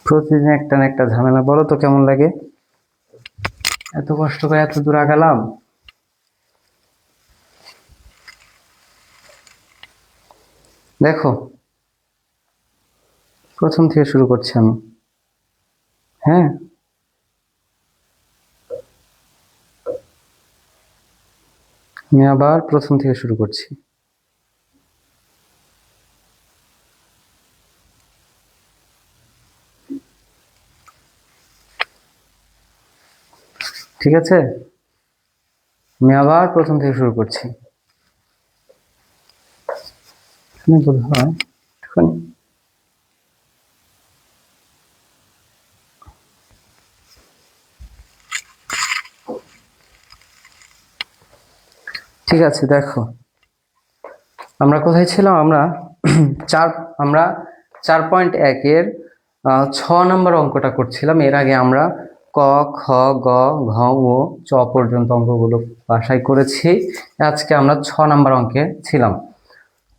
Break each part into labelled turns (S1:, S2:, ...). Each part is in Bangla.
S1: প্রতিদিন একটা না একটা ঝামেলা, বলো তো কেমন লাগে? এত কষ্ট করে এত দূর আগালাম। দেখো, প্রথম থেকে শুরু করছি আমি। হ্যাঁ, আমি আবার প্রথম থেকে শুরু করছি। ঠিক আছে, আমি আবার প্রথম থেকে শুরু করছি। বোধ হয় ঠিক আছে। দেখো, আমরা কোথায় ছিলাম? আমরা আমরা 4.1-এর 6 নম্বর অঙ্কটা করছিলাম। এর আগে আমরা ক, খ, গ, ঘ ও চ পর্যন্ত অঙ্কগুলো বাসায় করেছি। আজকে আমরা 6 নম্বর অঙ্কে ছিলাম।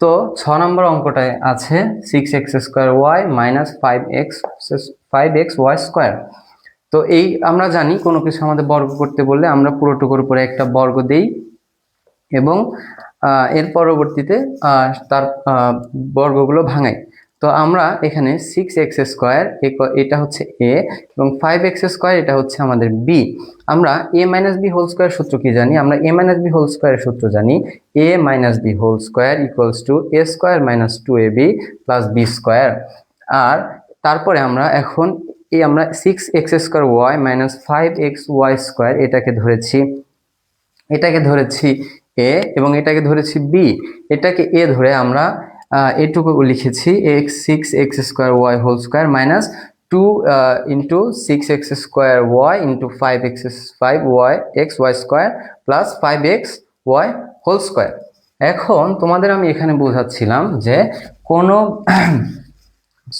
S1: তো 6 নম্বর অঙ্কটায় আছে 6x² মাইনাস 5xy²। তো এই আমরা জানি কোনো কিছু আমাদের বর্গ করতে বললে আমরা পুরোটুকুর উপরে একটা বর্গ দেই এবং এর পরবর্তীতে তার বর্গগুলো ভাঙাই। তো আমরা এখানে 6x² এটা হচ্ছে a এবং 5x² এটা হচ্ছে আমাদের b। আমরা a - b হোল স্কয়ার সূত্র কি জানি? আমরা a - b হোল স্কয়ারের সূত্র জানি a - b whole square equals to a² - 2ab plus b square. আর তারপরে আমরা এখন আমরা 6x² মাইনাস 5xy² এটাকে ধরেছি a এবং এটাকে ধরেছি b। এটাকে a ধরে আমরা এটুকু লিখেছি 6x² whole square minus 2 into 6x² into 5xy² plus 5xy whole square. এখন তোমাদের আমি এখানে বোঝাচ্ছিলাম যে কোনো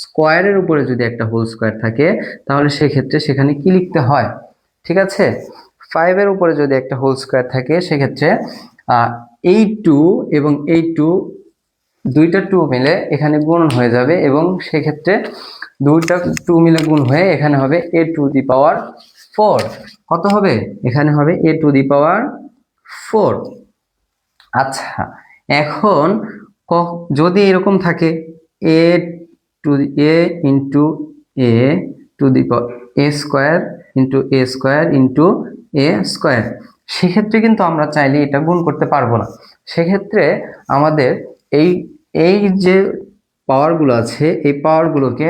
S1: স্কোয়ারের উপরে যদি একটা হোল স্কোয়ার থাকে তাহলে সেক্ষেত্রে সেখানে কি লিখতে হয়? ঠিক আছে, 5-এর উপরে যদি একটা হোল স্কোয়ার থাকে সেক্ষেত্রে এই 2 এবং এই 2 দুইটা 2 মিলে এখানে গুণ হয়ে যাবে এবং সেক্ষেত্রে দুইটা 2 মিলে গুণ হয়ে এখানে হবে a টু দি পাওয়ার 4। কত হবে? এখানে হবে a টু দি পাওয়ার 4। আচ্ছা, এখন যদি এরকম থাকে a to a into a to the power a square into a square into a square, সেক্ষেত্রে কিন্তু আমরা চাইলে এটা গুণ করতে পারবো না। সেক্ষেত্রে আমাদের এই এই যে পাওয়ারগুলো আছে এই পাওয়ারগুলোকে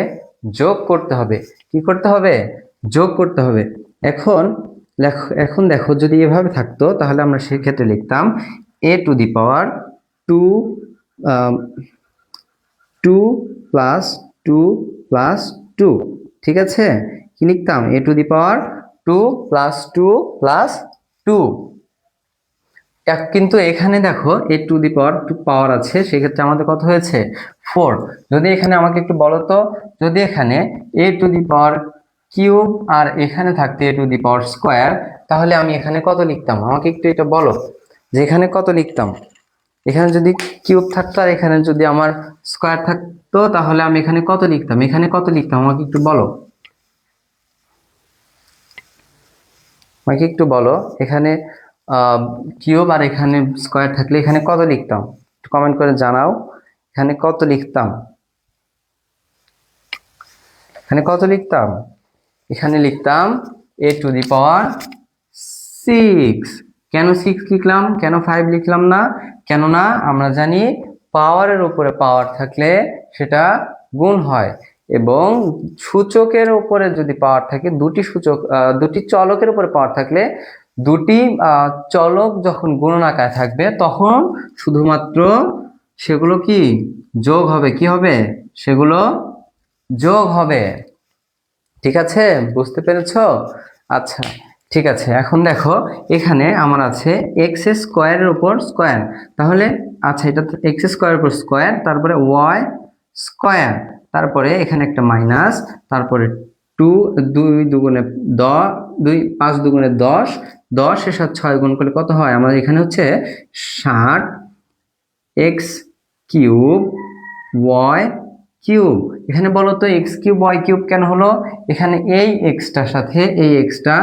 S1: যোগ করতে হবে। কি করতে হবে? যোগ করতে হবে। এখন দেখো যদি এভাবে থাকতো তাহলে আমরা সেক্ষেত্রে লিখতাম a to the power 2 plus 2 plus 2। ঠিক আছে, কি লিখতাম? a to the power 2 plus 2 plus 2। কিন্তু এখানে দেখো a টু দি পাওয়ার 2 পাওয়ার আছে, সেক্ষেত্রে আমাদের কত হয়েছে? 4। যদি এখানে আমাকে একটু বলো তো, যদি এখানে a to the power cube আর এখানে থাকতে a to the power square, তাহলে আমি এখানে কত লিখতাম? আমাকে একটু এটা বলো যে এখানে কত লিখতাম। এখানে যদি কিউব থাকতো আর এখানে যদি আমার স্কোয়ার থাকতো তাহলে আমি এখানে কত লিখতাম? এখানে কত লিখতাম আমাকে একটু বলো। আমাকে একটু বলো, এখানে কিউব আর এখানে স্কোয়ার থাকলে এখানে কত লিখতাম? কমেন্ট করে জানাও এখানে কত লিখতাম। এখানে কত লিখতাম? এখানে লিখতাম a টু দি পাওয়ার 6। কেন 6 লিখলাম, কেন 5 লিখলাম না? কেননা আমরা জানি পাওয়ারের উপরে পাওয়ার থাকলে সেটা গুণ হয় এবং সূচকের উপরে যদি পাওয়ার থাকে, দুটি চলকের উপরে পাওয়ার থাকলে দুটি চলক যখন গুণনাকারে থাকবে তখন শুধুমাত্র সেগুলো কি যোগ হবে। কি হবে? সেগুলো যোগ হবে। ঠিক আছে, বুঝতে পেরেছো? আচ্ছা, ঠিক আছে। এখন দেখো এখানে আমার আছে এক্স স্কোয়ারের উপর স্কোয়ার, তাহলে আচ্ছা এটা এক্স স্কোয়ারের উপর স্কোয়ার, তারপরে ওয়াই স্কোয়ার, তারপরে এখানে একটা মাইনাস, তারপরে 2 2 10 2 5 2 10, 10 এর সাথে 6 গুণ করলে কত হয়? আমাদের এখানে হচ্ছে 60 এক্স কিউব ওয়াই কিউব। এখানে বলো তো এক্স কিউব ওয়াই কিউব কেন হলো? এখানে এই এক্সটার সাথে এই এক্সটা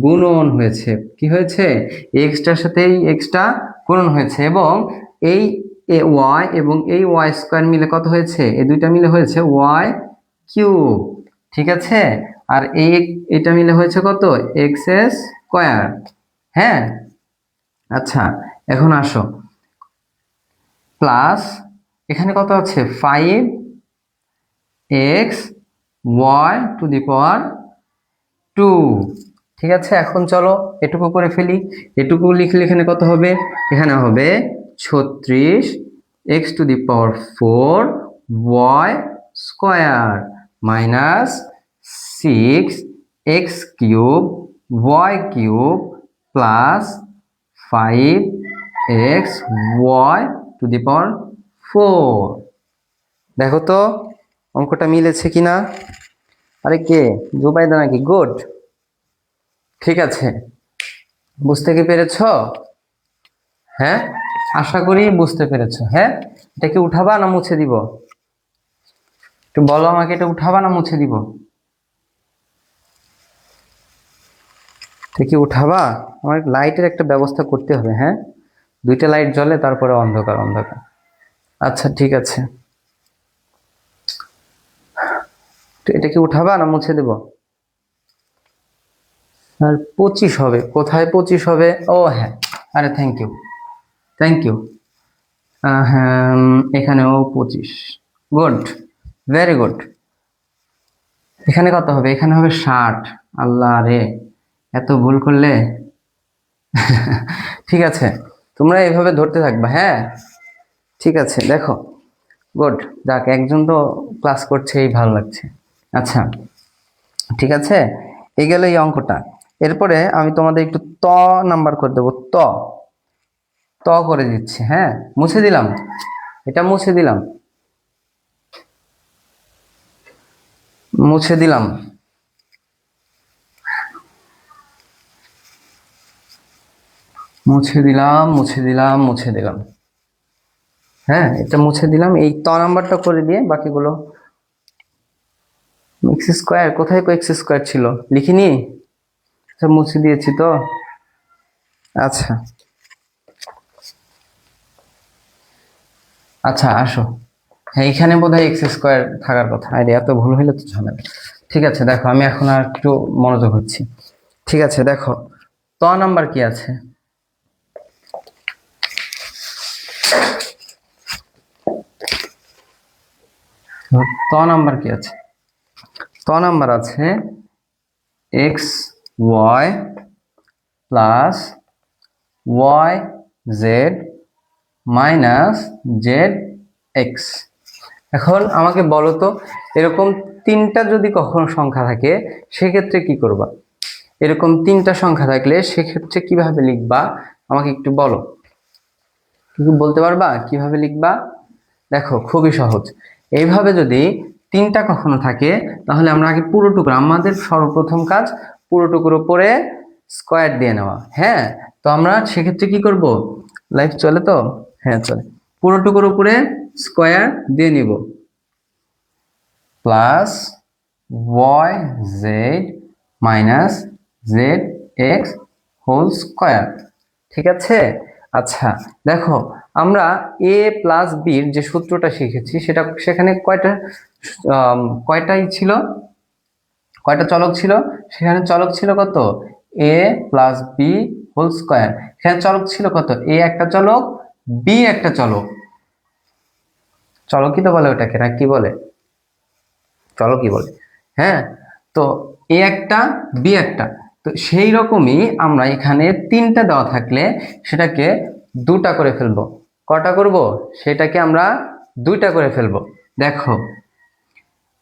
S1: গুণন হয়েছে। কি হয়েছে? এক্সটার সাথে এই এক্সটা গুণন হয়েছে, এবং এই ওয়াই এবং এই ওয়াই স্কোয়ার মিলে কত হয়েছে? এই দুইটা মিলে হয়েছে ওয়াই কিউব। ঠিক আছে, আর এটা মিলে হয়েছে কত? X square. হ্যাঁ, আচ্ছা এখন আসো, প্লাস এখানে কত আছে? 5x y টু দি পাওয়ার 2। ঠিক আছে, এখন চলো এটুকু করে ফেলি। এটুকু লিখলে এখানে কত হবে? এখানে হবে 36 x to the power 4 y square minus 6 x cube y cube plus 5x y to the power 4। দেখো তো অঙ্কটা মিলেছে কিনা? আরে কে, জুবাইদা নাকি? গুড, ঠিক আছে, বুঝতে কি পেরেছ? হ্যাঁ, আশা করি বুঝতে পেরেছ। হ্যাঁ, এটা কি উঠাবা না মুছে দিব? একটু বলো আমাকে, এটা উঠাবা না মুছে দিব? এটা কি উঠাবা? আমার লাইটের একটা ব্যবস্থা করতে হবে। হ্যাঁ, দুইটা লাইট জ্বলে, তারপরে অন্ধকার অন্ধকার। আচ্ছা ঠিক আছে, এটা কি উঠাবা না মুছে দেব? আর 25 হবে কোথায়? 25 হবে, ও হ্যাঁ, আরে থ্যাংক ইউ, থ্যাংক ইউ। হ্যাঁ, এখানেও 25। Good, very good. এখানে কত হবে? এখানে হবে 60। আল্লাহ রে, এত ভুল করলে! ঠিক আছে, তোমরা এইভাবে ধরতে থাকবা। হ্যাঁ, ঠিক আছে, দেখো, গুড, যাক একজন তো ক্লাস করছে, এই ভালো লাগছে। আচ্ছা ঠিক আছে, এই গেল এই অঙ্কটা। এরপরে আমি তোমাদের একটু ত নাম্বার করে দেবো। ত করে দিচ্ছি। হ্যাঁ, মুছে দিলাম, এটা মুছে দিলাম, মুছে দিলাম। মুছে দিলাম, মুছে দিলাম, মুছে দিলাম। হ্যাঁ, এটা মুছে দিলাম। এই ত নাম্বারটা করে দিয়ে বাকিগুলো। এক্স স্কোয়ার কোথায়? এক্স স্কোয়ার ছিল, লিখিনি। আচ্ছা, মুছে দিয়েছি তো। আচ্ছা আচ্ছা, আসো। হ্যাঁ, এখানে বোধহয় এক্স স্কোয়ার থাকার কথা। আরে এত ভুল হইলে তো ঝামেলা। ঠিক আছে, দেখো আমি এখন আর একটু মনোযোগ হচ্ছি। ঠিক আছে, দেখো ত নাম্বার কি আছে? ত নাম্বার কি আছে? ত নাম্বার আছে x y plus y z minus z x. এখন আমাকে বলো তো, এরকম তিনটা যদি কখনো সংখ্যা থাকে সেক্ষেত্রে কি করবা? এরকম তিনটা সংখ্যা থাকলে সেক্ষেত্রে কিভাবে লিখবা আমাকে একটু বলো। কি বলতে পারবা কিভাবে লিখবা? দেখো খুবই সহজ। এইভাবে যদি তিনটা কখনো থাকে তাহলে আমরা আগে পুরো টুকরো, আমাদের সর্বপ্রথম কাজ পুরো টুকরো পরে স্কোয়ার দিয়ে নেওয়া। হ্যাঁ, তো আমরা সেক্ষেত্রে কি করব? লাইফ চলে তো? হ্যাঁ চলে। পুরো টুকরো উপরে স্কোয়ার দিয়ে নিব, plus y z minus z x whole square. ঠিক আছে, আচ্ছা দেখো, আমরা এ প্লাস বির যে সূত্রটা শিখেছি সেটা, সেখানে কয়টাই ছিল, কয়টা চলক ছিল? সেখানে চলক ছিল কত? এ প্লাস বি হোল স্কোয়ার। এখানে চলক ছিল কত? এ একটা চলক, বি একটা চলক। চলকই তো বলে ওটাকে, না কি বলে? চলকই বলে। হ্যাঁ, তো এ একটা বি একটা, তো সেই রকমই আমরা এখানে তিনটা দেওয়া থাকলে সেটাকে দুটা করে ফেলবো। কটা করব? সেটাকে আমরা দুইটা করে ফেলবো। দেখো,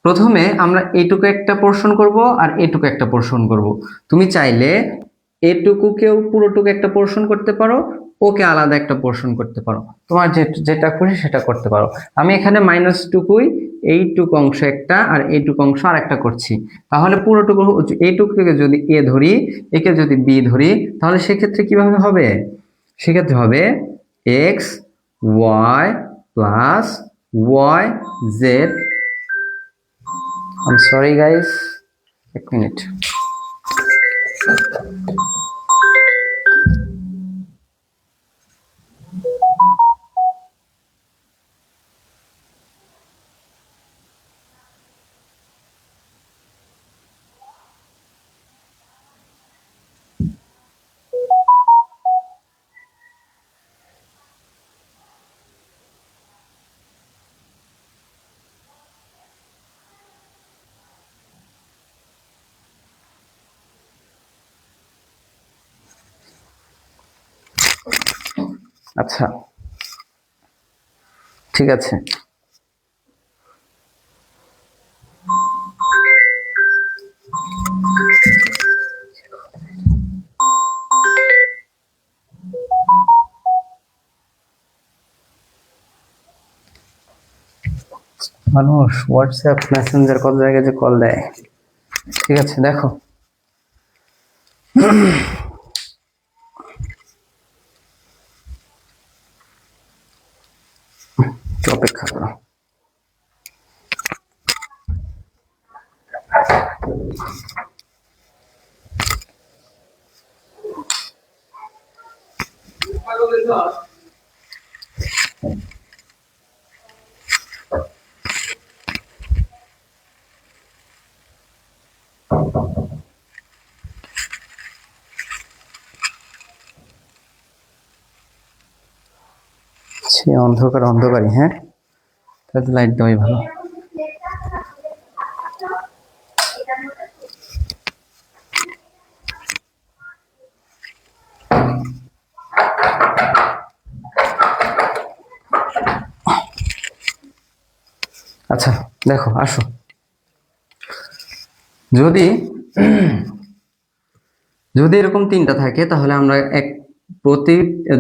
S1: প্রথমে আমরা এটুকু একটা পোর্শন করব আর এটুকু একটা পোর্শন করব। তুমি চাইলে এটুকুকেও পুরোটুকু একটা পোর্শন করতে পারো, ওকে আলাদা একটা পোর্শন করতে পারো, তোমার যেটা খুশি সেটা করতে পারো। আমি এখানে মাইনাস টুকুই এইটুকু অংশ একটা আর এইটুকু অংশ আর একটা করছি। তাহলে পুরোটুকু এইটুকুকে যদি এ ধরি, একে যদি বি ধরি, তাহলে সেক্ষেত্রে কিভাবে হবে? সেক্ষেত্রে হবে x y plus y z I am sorry guys, এক মিনিট। আচ্ছা ঠিক আছে, মানুষ হোয়াটসঅ্যাপ মেসেঞ্জার কত জায়গায় যে কল দেয়। ঠিক আছে দেখো, অপেক্ষা করো। সে অন্ধকার অন্ধকারই, হ্যাঁ তাহলে লাইট দেওয়াই ভালো। আচ্ছা দেখো আসো, যদি যদি এরকম তিনটা থাকে তাহলে আমরা প্রতি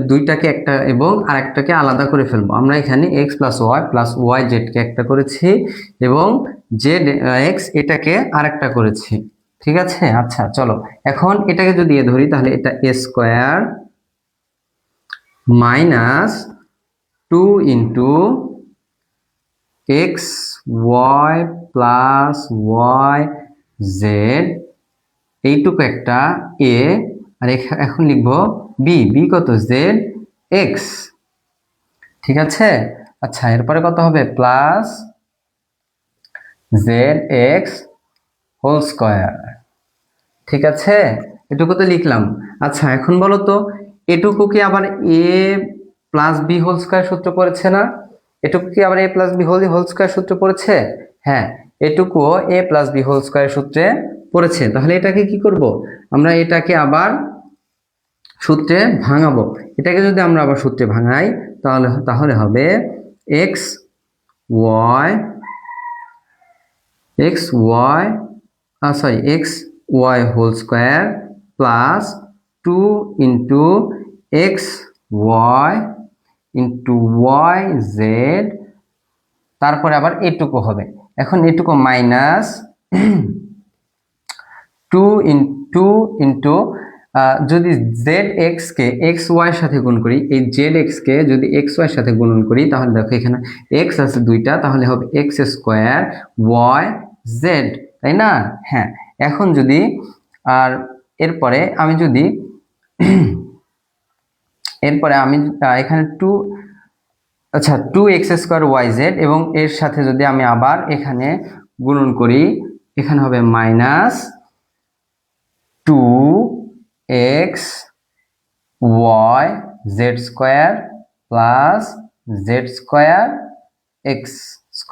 S1: দুইটাকে একটা এবং আরেকটাকে আলাদা করে ফেলবো। আমরা এখানে এক্স প্লাস ওয়াই জেডকে একটা করেছি এবং জেড এক্স এটাকে আরেকটা করেছি। ঠিক আছে, আচ্ছা চলো এখন এটাকে যদি ধরি তাহলে এটা a square minus 2 into x y plus y z, এইটুকু একটা এ, আর এখন লিখবো বি, বি কত জেড এক্স। ঠিক আছে, আচ্ছা এরপরে কত হবে plus z x whole square. ঠিক আছে, এটুকু তো লিখলাম। আচ্ছা এখন বলো তো এটুকু কি আবার এ প্লাস বি হোল স্কোয়ার সূত্র পড়েছে না? এটুকু কি আবার এ প্লাস বি হোল স্কোয়ার সূত্র পড়েছে? হ্যাঁ, এটুকুও এ প্লাস বি হোল স্কোয়ার সূত্রে পড়েছে। তাহলে এটাকে কি করব, আমরা এটাকে আবার সূত্রে ভাঙাবো। এটাকে যদি আমরা আবার সূত্রে ভাঙাই তাহলে তাহলে হবে x y x y sorry x y whole square plus 2 into x y into y z, তারপরে আবার এটুকু হবে। এখন এটুকু মাইনাস 2 ইন্টু যদি জেড এক্স কে এক্স ওয়াই সাথে গুণ করি, এই জেড এক্স কে যদি এক্স ওয়াই সাথে গুণন করি তাহলে দেখো এখানে এক্স আছে দুইটা, তাহলে হবে এক্স স্কোয়ার ওয়াই জেড, তাই না? হ্যাঁ, এখন যদি আর এরপরে আমি যদি এখানে আচ্ছা 2x² YZ এবং এর সাথে যদি আমি আবার এখানে গুণন করি, এখানে হবে minus 2xy/z² plus z² x²,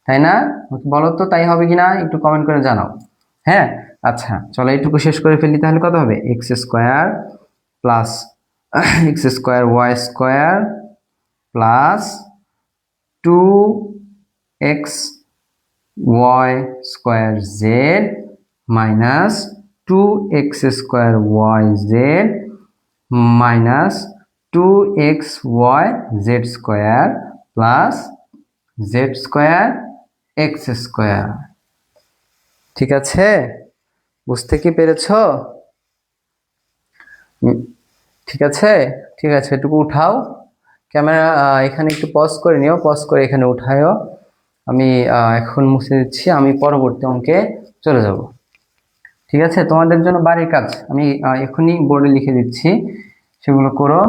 S1: তাই না? বলো তো তাই হবে কিনা, একটু কমেন্ট করে জানাও। হ্যাঁ, আচ্ছা চলো এইটুকু শেষ করে ফেলি। তাহলে কত হবে x² plus x² y² plus 2xy² z minus 2x² yz minus 2xyz² plus z² x²। ঠিক আছে, বুঝতে কি পেরেছো? ঠিক আছে, ঠিক আছে, এটুকু উঠাও ক্যামেরা, এখানে একটু পজ করে নিও, পজ করে এখানে উঠায়ও। আমি এখন মুছে দিচ্ছি, আমি পরবর্তী অঙ্কে চলে যাব। ঠিক আছে, তোমাদের জন্য বাড়ির কাজ আমি এখনই বোর্ডে লিখে দিচ্ছি, সেগুলো করো।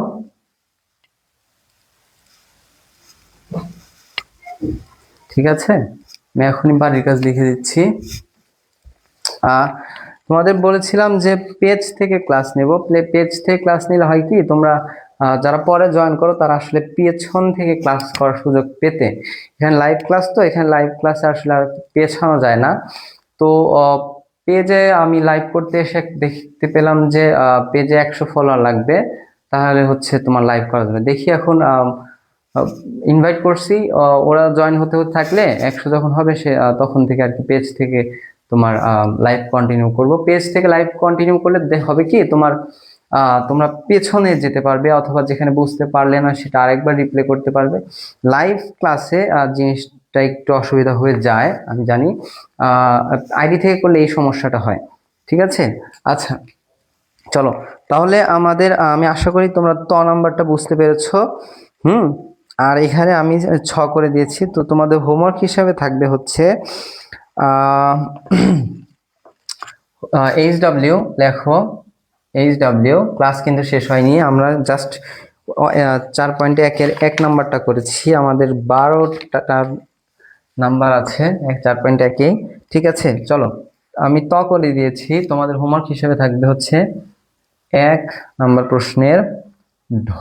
S1: ঠিক আছে, আমি এখনই বাড়ির কাজ লিখে দিচ্ছি। তোমাদের বলেছিলাম যে পেজ থেকে ক্লাস নেব। পেজ থেকে ক্লাস নিলে হয় কি, তোমরা যারা পরে জয়েন করো তারা আসলে পেছন থেকে ক্লাস করার সুযোগ পেতে, এখানে লাইভ ক্লাস তো, এখানে লাইভ ক্লাসে আসলে আর পেছানো যায় না। তো পেজে আমি লাইভ করতে এসে দেখতে পেলাম যে পেজে 100 ফলোয়ার লাগবে, তাহলে হচ্ছে তোমার লাইভ করা যাবে। দেখি এখন ইনভাইট করছি, ওরা জয়েন হতে হতে থাকলে 100 যখন হবে সে তখন থেকে আর কি পেজ থেকে তোমার লাইভ কন্টিনিউ করব। পেজ থেকে লাইভ কন্টিনিউ করলে হবে কি, তোমরা পেছনে যেতে পারবে, অথবা যেখানে বুঝতে পারলে না সেটা আরেকবার রিপ্লে করতে পারবে। লাইভ ক্লাসে জিনিসটা একটু অসুবিধা হয়ে যায়, আমি জানি। আইডি থেকে করলে এই সমস্যাটা হয়। ঠিক আছে, আচ্ছা চলো তাহলে আমাদের, আমি আশা করি তোমরা নাম্বারটা বুঝতে পেরেছো। আর এখানে আমি 6 করে দিয়েছি। তো তোমাদের হোমওয়ার্ক হিসাবে থাকবে হচ্ছে HW লেখো। HW ক্লাস কিন্তু শেষ হয়নি, আমরা জাস্ট 4.1 নাম্বারটা করেছি, আমাদের 12টা নাম্বার আছে 4.1। ঠিক আছে, চলো আমি করে দিয়েছি। তোমাদের হোমওয়ার্ক হিসেবে থাকবে হচ্ছে 1 নাম্বার প্রশ্নের ঢ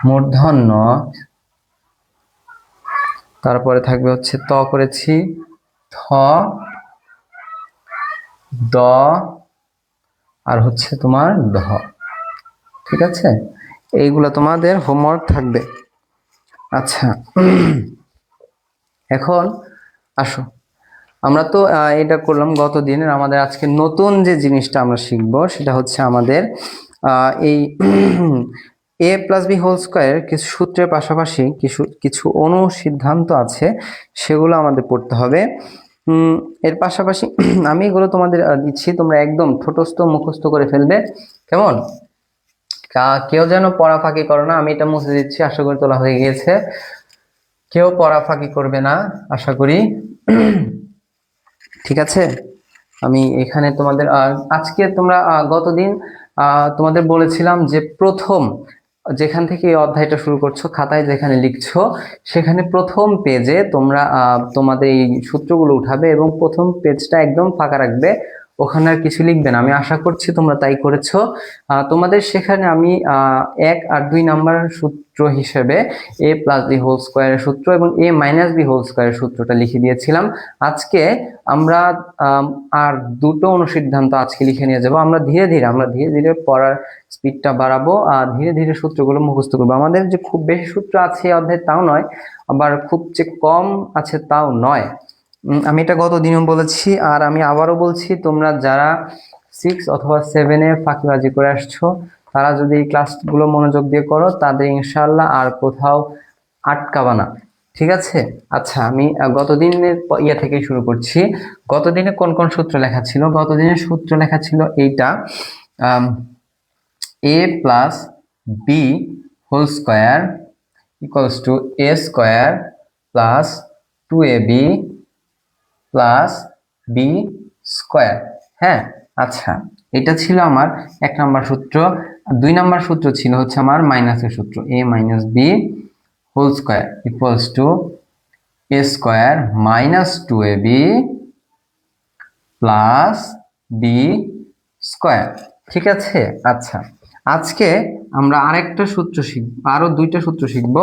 S1: মূর্ধন্য, তারপরে থাকবে হচ্ছে করেছি থ, দ, আর হচ্ছে তোমার ধ। ঠিক আছে, এইগুলো তোমাদের হোমওয়ার্ক থাকবে। আচ্ছা এখন আসো, আমরা তো এটা করলাম গত দিনের। আমাদের আজকে নতুন যে জিনিসটা আমরা শিখবো সেটা হচ্ছে আমাদের এই a প্লাস বি হোল স্কোয়ারের কিছু সূত্রের পাশাপাশি কিছু অনুসিদ্ধান্ত আছে, সেগুলো আমাদের পড়তে হবে। এর পাশাপাশি আমি এগুলো তোমাদের দিচ্ছি, তোমরা একদম ঠোঁটস্থ মুখস্থ করে ফেলবে, কেমন? কেউ যেন পড়া ফাঁকি করো না, আমি এটা মুছে দিচ্ছি, আশা করি তোলা হয়ে গিয়েছে। কেউ পড়া ফাঁকি করবে না আশা করি। ঠিক আছে, আমি এখানে তোমাদের আজকে তোমরা গতদিন তোমাদের বলেছিলাম যে প্রথম যেখান থেকে এই অধ্যায়টা শুরু করছো, খাতায় যেখানে লিখছো সেখানে প্রথম পেজে তোমরা তোমাদের এই সূত্রগুলো উঠাবে এবং প্রথম পেজটা একদম ফাঁকা রাখবে, ওখানে আর কিছু লিখবে না। আমি আশা করছি তোমরা তাই করেছো। তোমাদের সেখানে আমি 1 আর 2 নাম্বার সূত্র হিসেবে a প্লাস বি হোল স্কোয়ারের সূত্র এবং a মাইনাস বি হোল স্কোয়ারের সূত্রটা লিখে দিয়েছিলাম। আজকে আমরা আর দুটো অনুসিদ্ধান্ত আজকে লিখে নিয়ে যাব। আমরা ধীরে ধীরে পড়ার স্পিডটা বাড়াবো, আর ধীরে ধীরে সূত্রগুলো মুখস্থ করবো। আমাদের যে খুব বেশি সূত্র আছে এই অধ্যায়ে তাও নয়, আবার খুব যে কম আছে তাও নয়। আমি এটা গত দিনও বলেছি, আর আমি আবারও বলছি, তোমরা যারা 6 অথবা 7-এ ফাঁকিবাজি করে আসছো, তারা যদি এই ক্লাসগুলো মনোযোগ দিয়ে করো, তাদের ইনশাআল্লাহ আর কোথাও আটকাবা না। ঠিক আছে, আচ্ছা আমি গতদিনের থেকেই শুরু করছি। গতদিনে কোন কোন সূত্র লেখা ছিল? গতদিনের সূত্র লেখা ছিল এইটা, a plus b whole square equals to a square plus 2ab plus b square. হ্যাঁ, আচ্ছা এটা ছিল আমার 1 নম্বর সূত্র। 2 নম্বর সূত্র ছিল হচ্ছে আমার মাইনাসের সূত্র, a minus b whole square equals to a square minus 2ab plus b square. ঠিক আছে, আচ্ছা আজকে আমরা আরেকটা সূত্র শিখব, আরো 2টা সূত্র শিখব,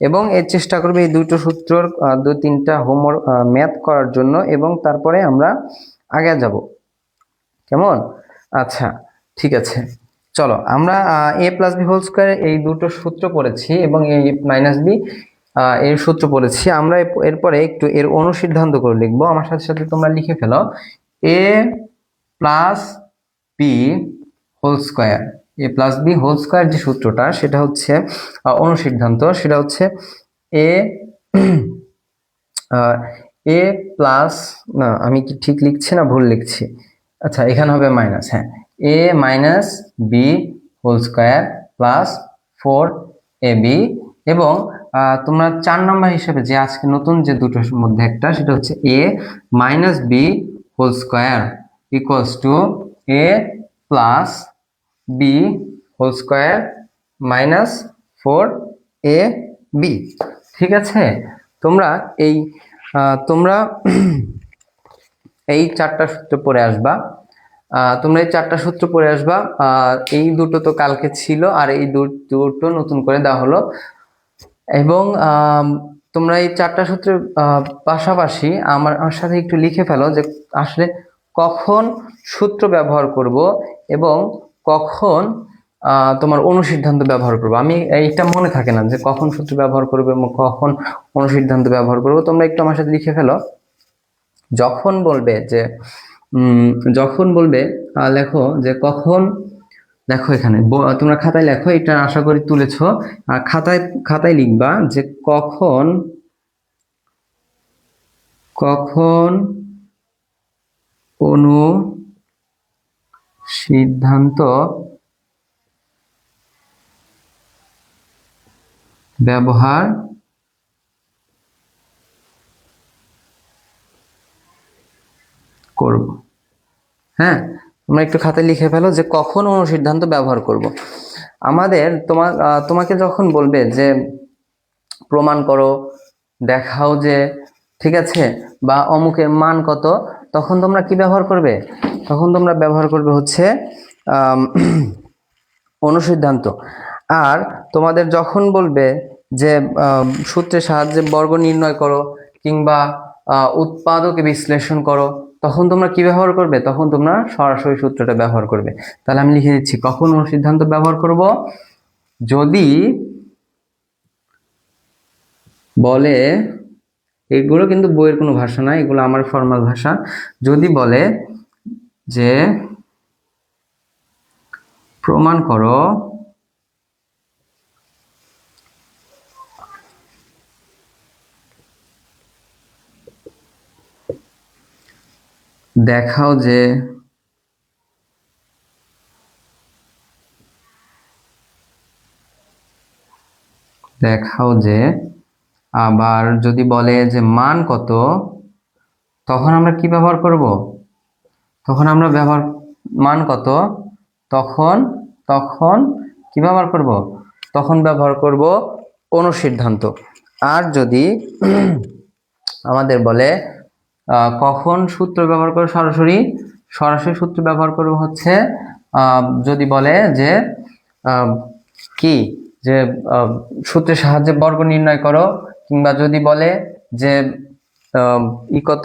S1: এবং এর চেষ্টা করবে এই 2টো সূত্রর 2-3টা হোমওয়ার্ক ম্যাথ করার জন্য, এবং তারপরে আমরা আগে যাব, কেমন? আচ্ছা ঠিক আছে, চলো আমরা a plus b whole square এই 2টো সূত্র পড়েছি এবং a মাইনাস বি এর সূত্র পড়েছি। আমরা এরপরে একটু এর অনুসিদ্ধান্ত করে লিখবো। আমার সাথে সাথে তোমরা লিখে ফেলো, a plus b whole square, a plus b whole square যে সূত্রটা সেটা হচ্ছে অনুসিদ্ধান্ত, সেটা হচ্ছে a প্লাস, না আমি কি ঠিক লিখছি না ভুল লিখছি? আচ্ছা এখানে হবে মাইনাস, হ্যাঁ, a minus b whole square plus 4ab, এবং তোমরা 4 নম্বর হিসেবে যে আজকে নতুন যে দুটোর মধ্যে একটা, সেটা হচ্ছে a minus b whole square equals to a plus b whole square minus 4ab। ঠিক আছে, তোমরা তোমরা এই 4টা সূত্র পড়ে আসবা। তোমরা এই 4টা সূত্র পড়ে আসবা। এই দুটো তো কালকে ছিল, আর এই দুটো নতুন করে দেওয়া হলো। এবং তোমরা এই 4টা সূত্রের পাশাপাশি আমার সাথে একটু লিখে ফেলো যে আসলে কখন সূত্র ব্যবহার করব এবং কখন তোমার অনুসিদ্ধান্ত ব্যবহার করব। আমি এইটা মনে থাকে না যে কখন সূত্র ব্যবহার করবে এবং কখন অনুসিদ্ধান্ত ব্যবহার করব। তোমরা একটু আমার সাথে লিখে ফেলো। যখন বলবে লেখো যে কখন, দেখো এখানে তোমরা খাতায় লেখো, এটা আশা করি তুলেছো। আর খাতায় লিখবা যে কখন অনুসিদ্ধান্ত ব্যবহার করব। হ্যাঁ, তোমরা একটু খাতায় লিখে ফেলো যে কখন অনুসিদ্ধান্ত ব্যবহার করব। তোমাকে যখন বলবে যে প্রমাণ করো, দেখাও যে, ঠিক আছে, বা অমুকের মান কত, তখন তোমরা কি ব্যবহার করবে? তখন তোমরা ব্যবহার করবে হচ্ছে অনুসিদ্ধান্ত। আর তোমাদের যখন বলবে যে সূত্রের সাহায্যে বর্গ নির্ণয় করো কিংবা উৎপাদকে বিশ্লেষণ করো, তখন তোমরা কি ব্যবহার করবে? তখন তোমরা সরাসরি সূত্রটা ব্যবহার করবে। তাহলে আমি লিখে দিচ্ছি, কখন অনুসিদ্ধান্ত ব্যবহার করব? যদি বলে, এগুলো কিন্তু বইয়ের কোনো ভাষা না, এগুলো আমার ফর্মাল ভাষা। যদি বলে যে প্রমাণ করো দেখাও যে আবার যদি বলে যে মান কত, তখন আমরা কি ব্যবহার করব? তখন আমরা মান কত, তখন কি ব্যবহার করব? তখন ব্যবহার করব অনুসিদ্ধান্ত। আর যদি আমাদের বলে কখন সূত্র ব্যবহার করে, সরাসরি সূত্র ব্যবহার করব হচ্ছে যদি বলে যে কি যে সূত্রের সাহায্যে বর্গ নির্ণয় করো, কিংবা যদি বলে যে কত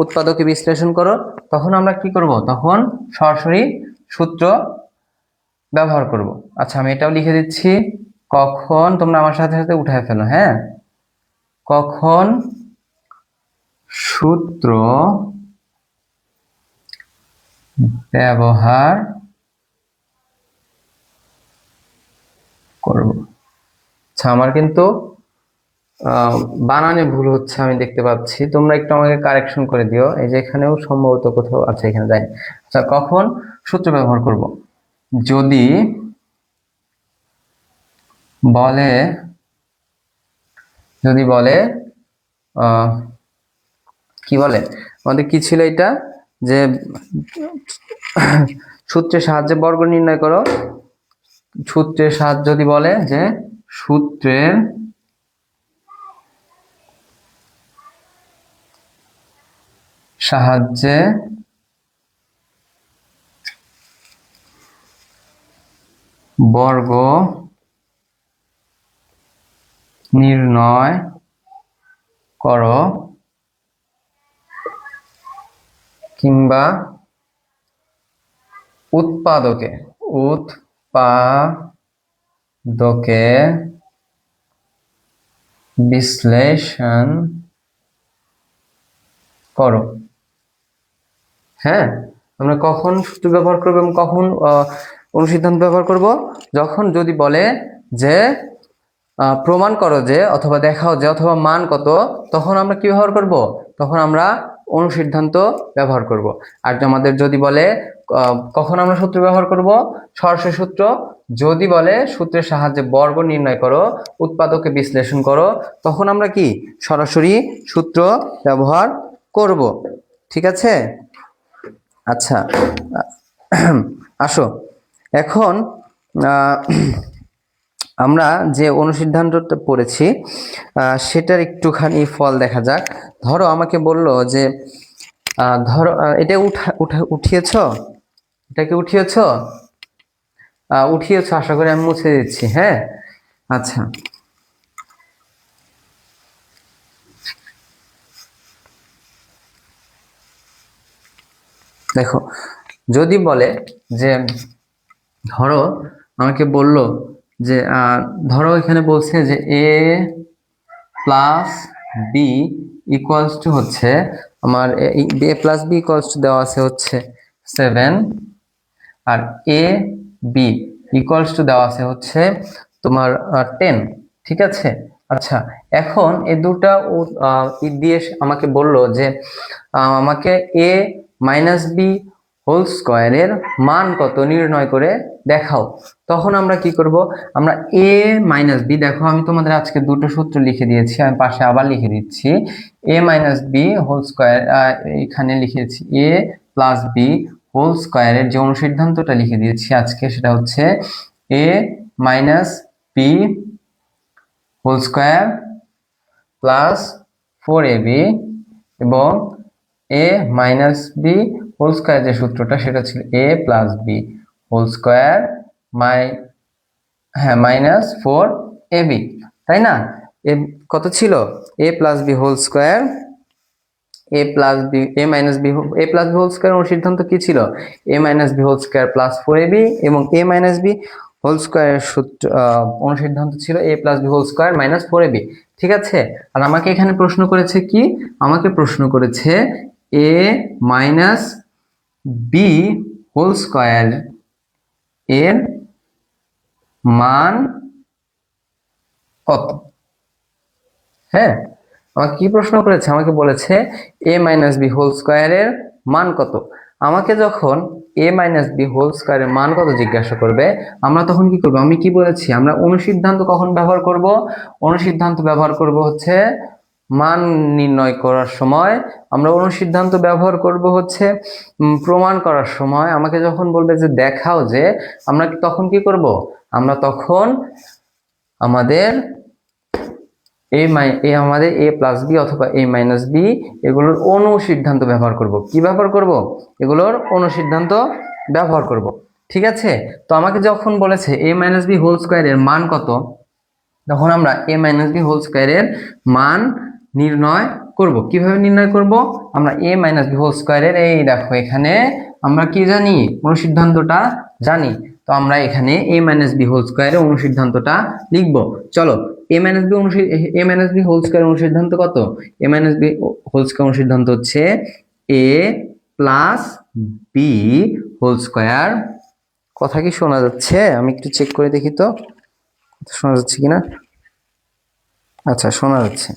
S1: উৎপাদকে বিশ্লেষণ করো, তখন আমরা কি করব? তখন সরাসরি সূত্র ব্যবহার করব। আচ্ছা, আমি এটাও লিখে দিচ্ছি, কখন, তোমরা আমার সাথে সাথে উঠায় ফেলো। হ্যাঁ, কখন সূত্র ব্যবহার করব। আচ্ছা, আমার কিন্তু বানানে ভুল হচ্ছে, আমি দেখতে পাচ্ছি। তোমরা একটু আমাকে কারেকশন করে দিও। এই যে এখানেও সম্ভবত কোথাও আছে, এখানে যাই। আচ্ছা, কখন সূত্র ব্যবহার করব? যদি বলে কি বলে, আমাদের কি ছিল এটা, যে সূত্রের সাহায্যে বর্গ নির্ণয় করো। সূত্রের সাহায্যে যদি বলে যে সূত্রের সাহায্যে বর্গ নির্ণয় করো কিংবা উৎপাদকে বিশ্লেষণ করো। হ্যাঁ, আমরা কখন সূত্র ব্যবহার করবো এবং কখন অনুসিদ্ধান্ত ব্যবহার করব? যখন যদি বলে যে প্রমাণ করো যে, অথবা দেখাও যে, অথবা মান কত, তখন আমরা কি ব্যবহার করব? তখন আমরা অনুসিদ্ধান্ত ব্যবহার করব। আর আমাদের যদি বলে কখন আমরা সূত্র ব্যবহার করব? সরাসরি সূত্র। যদি বলে সূত্রের সাহায্যে বর্গ নির্ণয় করো, উৎপাদকে বিশ্লেষণ করো, তখন আমরা কি সরাসরি সূত্র ব্যবহার করব। ঠিক আছে? আচ্ছা, আসো এখন আমরা যে অনুসিদ্ধান্তটা পড়েছি সেটার একটুখানি ফল দেখা যাক। ধরো আমাকে বললো যে ধরো এটা উঠিয়েছ, এটাকে উঠিয়েছ, উঠিয়েছ, আশা করি আমি মুছে দিচ্ছি। হ্যাঁ, আচ্ছা, দেখো যদি বলে যে ধরো আমাকে বলল যে ধরো এখানে বলছে যে a plus B equals to হচ্ছে আমার এ প্লাস বি ইকুয়ালস টু দেওয়া আছে হচ্ছে 7, আর এ বি ইকুয়ালস টু দেওয়া আছে হচ্ছে তোমার 10। ঠিক আছে? আচ্ছা, এখন এই দুটা দিয়ে আমাকে বললো যে আমাকে এ মাইনাস বি হোল স্কোয়ারের মান কত নির্ণয় করে দেখাও। তখন আমরা কি করব? আমরা এ মাইনাস বি, দেখো আমি তোমাদের আজকে দুটো সূত্র লিখে দিয়েছি, আমি পাশে আবার লিখে দিচ্ছি। এ মাইনাস বি হোল স্কোয়ার, এখানে লিখেছি এ প্লাস বি হোল স্কোয়ারের যে অনুসিদ্ধান্তটা লিখে দিয়েছি আজকে, সেটা হচ্ছে a minus b whole square plus 4ab এবং a minus b whole square যে সূত্রটা সেটা ছিল a plus b whole square minus 4ab, তাই না? এ কত ছিল? A plus b whole square, a plus b, a minus b, a plus b whole square অনুসিদ্ধান্ত কি ছিল? A minus b whole square plus 4ab, এবং এ মাইনাস বি হোল স্কোয়ারের সূত্র অনুসিদ্ধান্ত ছিল a plus b whole square minus 4ab। ঠিক আছে? আর আমাকে এখানে প্রশ্ন করেছে কি? আমাকে প্রশ্ন করেছে এ মাইনাস বি হোল স্কোয়ার এর মান কত? হ্যাঁ, আমাকে কি প্রশ্ন করেছে? আমাকে বলেছে এ মাইনাস বি হোল স্কোয়ারের মান কত। আমাকে যখন এ মাইনাস বি হোল স্কোয়ারের মান কত জিজ্ঞাসা করবে, আমরা তখন কি করবো? আমি কি বলেছি? আমরা অনুসিদ্ধান্ত কখন ব্যবহার করব? অনুসিদ্ধান্ত ব্যবহার করব হচ্ছে মান নির্ণয় করার সময়। আমরা অনুসিদ্ধান্ত ব্যবহার করব হচ্ছে প্রমাণ করার সময়। আমাকে যখন বলবে যে দেখাও, যে আমরা তখন কি করব? আমরা তখন আমাদের আমাদের এ প্লাস বি অথবা এ মাইনাস বি এগুলোর অনুসিদ্ধান্ত ব্যবহার করব। কি ব্যবহার করব? এগুলোর অনুসিদ্ধান্ত ব্যবহার করব। ঠিক আছে? তো আমাকে যখন বলেছে এ মাইনাস বি হোল স্কোয়ারের মান কত, তখন আমরা এ মাইনাস বি হোল স্কোয়ারের মান নির্ণয় করব। কিভাবে নির্ণয় করব? আমরা এ মাইনাস বি হোল স্কোয়ারের, এই দেখো এখানে আমরা কি জানি? অনুসিদ্ধান্তটা জানি। তো আমরা এখানে এ মাইনাস বি হোল স্কোয়ারের অনুসিদ্ধান্তটা লিখব। চলো, এ মাইনাস বি হোল স্কোয়ার অনুসিদ্ধান্ত কত? A minus b whole square অনুসিদ্ধান্ত হচ্ছে a plus b whole square. কথা কি শোনা যাচ্ছে? আমি একটু চেক করে দেখি তো শোনা যাচ্ছে কিনা। আচ্ছা, শোনা যাচ্ছে।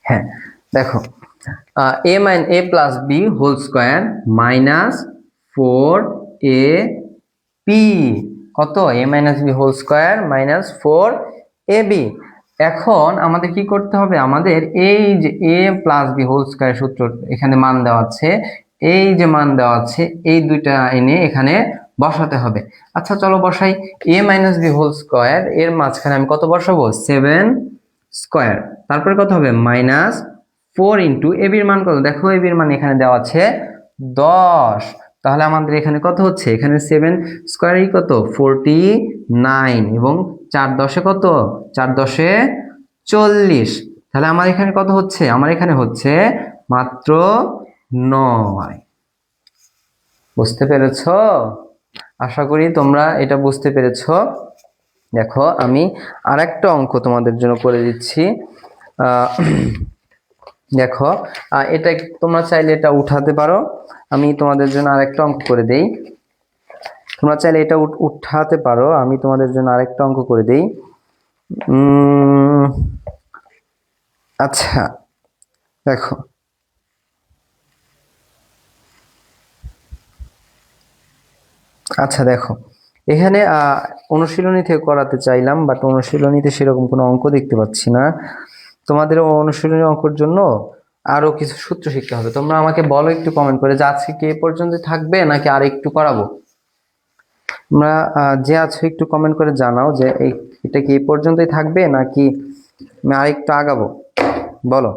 S1: হ্যাঁ, দেখো a plus b whole square minus 4ab কত? A minus b whole square minus 4ab। এখন আমাদের কি করতে হবে? আমাদের এই যে a plus b whole square সূত্র এখানে মান দেওয়া আছে, এই যে মান দেওয়া আছে, এই দুইটা এনে এখানে বসাতে হবে। আচ্ছা, চলো বসাই। এ মাইনাস বি হোল স্কোয়ার এর মাঝখানে আমি কত বসাবো? 7 স্কোয়ার, তারপরে কত হবে? মাইনাস 4 ইন্টু এবির মান কত? দেখো এবির মান এখানে দেওয়া আছে 10। তাহলে আমাদের এখানে কত হচ্ছে? এখানে 7 স্কোয়ারই কত? 49, এবং 4 10 কত? 4 10 40। তাহলে আমার এখানে কত হচ্ছে? আমার এখানে হচ্ছে মাত্র 9। বুঝতে পেরেছ? আশা করি তোমরা এটা বুঝতে পেরেছ। দেখো আমি আরেকটা অঙ্ক তোমাদের জন্য করে দিচ্ছি। দেখো এটা তোমরা চাইলে এটা উঠাতে পারো। আমি তোমাদের জন্য আরেকটা অঙ্ক করে দেই। তোমরা চাইলে এটা উঠাতে পারো, আমি তোমাদের জন্য আরেকটা অঙ্ক করে দেই। আচ্ছা, দেখো আচ্ছা দেখো, এখানে অনুশীলনী থেকে করাতে চাইলাম, বাট অনুশীলনীতে সেরকম কোনো অঙ্ক দেখতে পাচ্ছি না। তোমাদের অনুশীলনী অঙ্কের জন্য আরো কিছু সূত্র শিখতে হবে। তোমরা আমাকে বলো একটু কমেন্ট করে যে আজকে কি এ পর্যন্ত থাকবে নাকি আর একটু করাবো। তোমরা যে আছো একটু কমেন্ট করে জানাও যে এটা কি এই পর্যন্তই থাকবে নাকি আমি আরেকটু আগাবো। বলো,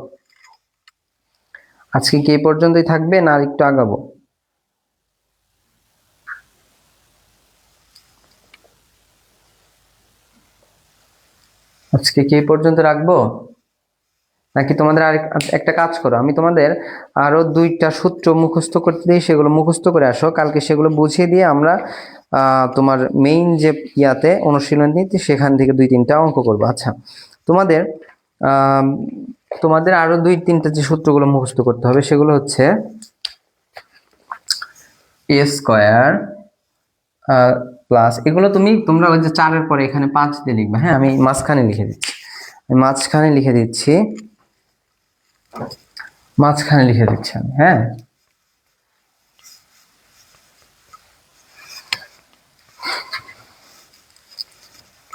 S1: আজকে কি এই পর্যন্তই থাকবে না আরেকটু আগাবো? আজকে কি এই পর্যন্ত রাখবো নাকি তোমাদের একটা কাজ করো, আমি তোমাদের আরো 2টা সূত্র মুখস্থ করতে দিই, সেগুলো মুখস্থ করে আসো, কালকে সেগুলো বুঝিয়ে দিয়ে আমরা তোমার মেইন যে ইয়াতে অনুশীলনীতে সেখান থেকে 2-3টা অঙ্ক করবো। আচ্ছা, তোমাদের তোমাদের আরো 2-3টা যে সূত্রগুলো মুখস্থ করতে হবে সেগুলো হচ্ছে এ স্কয়ার প্লাস, এগুলো তোমরা ওই যে 4-এর পরে এখানে 5 দিয়ে লিখবে। হ্যাঁ, আমি মাঝখানে লিখে দিচ্ছি, আমি। হ্যাঁ,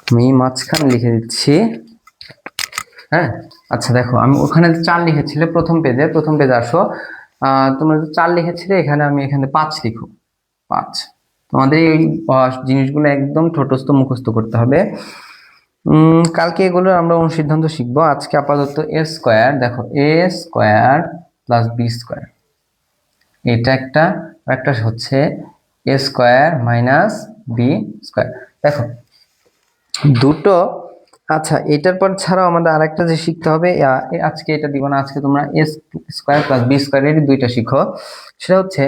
S1: আমি মাঝখানে লিখে দিচ্ছি। হ্যাঁ, আচ্ছা দেখো, আমি ওখানে 4 লিখেছিলে প্রথম পেজে আসো। তোমরা 4 লিখেছিলে, এখানে 5 লিখো। 5। তোমাদের এই জিনিসগুলো একদম ঠোঁটস্থ মুখস্থ করতে হবে। কালকে এগুলো আমরা অনুসিদ্ধান্ত শিখবো। আজকে আপাতত এ স্কয়ার, দেখো এ স্কয়ার প্লাস বি স্কয়ার, এটা একটা হচ্ছে a square minus B square. দেখো দুটো। আচ্ছা, এটার পর ছাড়াও আমাদের আরেকটা যে শিখতে হবে, আজকে এটা দিব না, আজকে তোমরা এ স্কয়ার প্লাস বি স্কয়ারের 2টা শিখো। সেটা হচ্ছে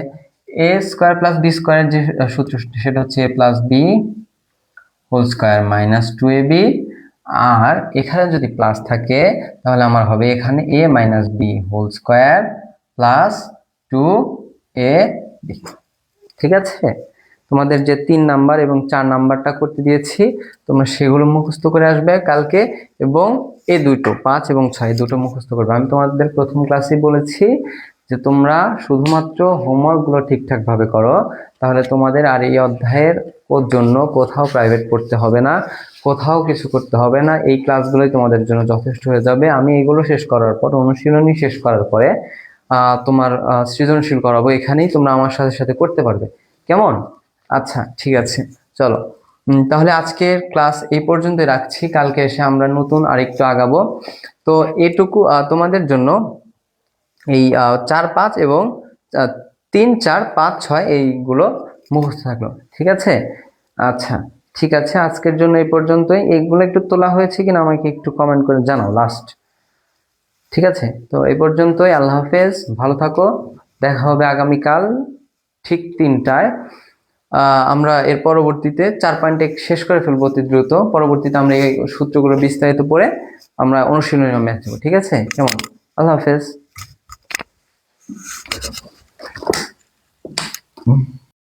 S1: এ স্কয়ার প্লাস বি স্কয়ারের যে সূত্র, সেটা হচ্ছে a plus b whole square minus 2ab। আর এখানে যদি প্লাস থাকে তাহলে আমার হবে এখানে a minus b whole square plus 2ab। ঠিক আছে, তোমাদের যে 3 নাম্বার এবং 4 নাম্বারটা করতে দিয়েছি তোমরা সেগুলো মুখস্থ করে আসবে কালকে, এবং এই দুটো 5 এবং 6 দুটো মুখস্থ করবে। আমি তোমাদের প্রথম ক্লাসে বলেছি যে তোমরা শুধুমাত্র হোমওয়ার্কগুলো ঠিকঠাক ভাবে করো, তাহলে তোমাদের আর এই অধ্যায়ের জন্য কোথাও প্রাইভেট পড়তে হবে না, কোথাও কিছু করতে হবে না। এই ক্লাসগুলোই তোমাদের জন্য যথেষ্ট হয়ে যাবে। আমি এগুলো শেষ করার পর, অনুশীলনী শেষ করার পরে তোমার সৃজনশীল করাবো, এখানেই তোমরা আমার সাথে সাথে করতে পারবে। কেমন? আচ্ছা, ঠিক আছে, চলো। তাহলে আজকের ক্লাস এই পর্যন্তই রাখছি। কালকে এসে আমরা নতুন আরেকটু আগাবো। তো এটুকু তোমাদের জন্য এই 4-5 এবং 3-4-5-6 এইগুলো মুখস্থ থাকলো। ঠিক আছে? আচ্ছা, ঠিক আছে, আজকের জন্য এই পর্যন্তই। এইগুলো একটু তোলা হয়েছে কিনা আমাকে একটু কমেন্ট করে জানাও লাস্ট। ঠিক আছে, তো এই পর্যন্তই। আল্লাহ হাফেজ, ভালো থাকো। দেখা হবে আগামীকাল ঠিক 3টায়। আমরা এর পরবর্তীতে 4.1 শেষ করে ফেলবো অতি দ্রুত। পরবর্তীতে আমরা এই সূত্রগুলো বিস্তারিত পড়ে আমরা অনুশীলনী ম্যাথ দেবো। ঠিক আছে, কেমন? আল্লাহ হাফেজ।